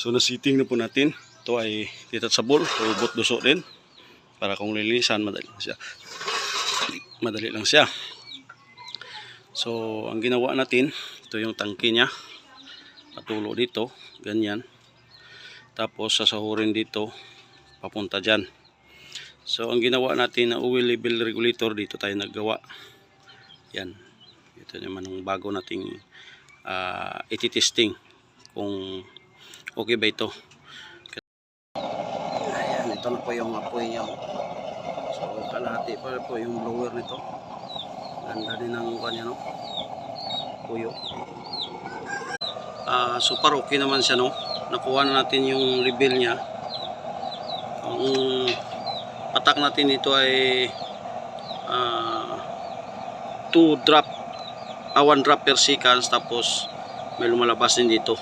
So nasiting na po natin. Ito ay detachable o ubot duso din. Para kung lilisan, madali lang siya. Madali lang siya. So ang ginawa natin, ito yung tangke niya. Patulo dito, ganyan. Tapos sasahurin dito, papunta dyan. So ang ginawa natin na oil level regulator, dito tayo naggawa. Yan. Ito naman ang bago nating iti-testing kung okay ba ito. Ayan, ito na po yung apoy niya. So kalahati pa po yung blower nito. Ganda din ang kanya, no? Puyo. So far okay naman siya, no? Nakuha na natin yung level niya. Ang patak natin dito ay 1 drop per seconds, tapos may lumalabas din dito.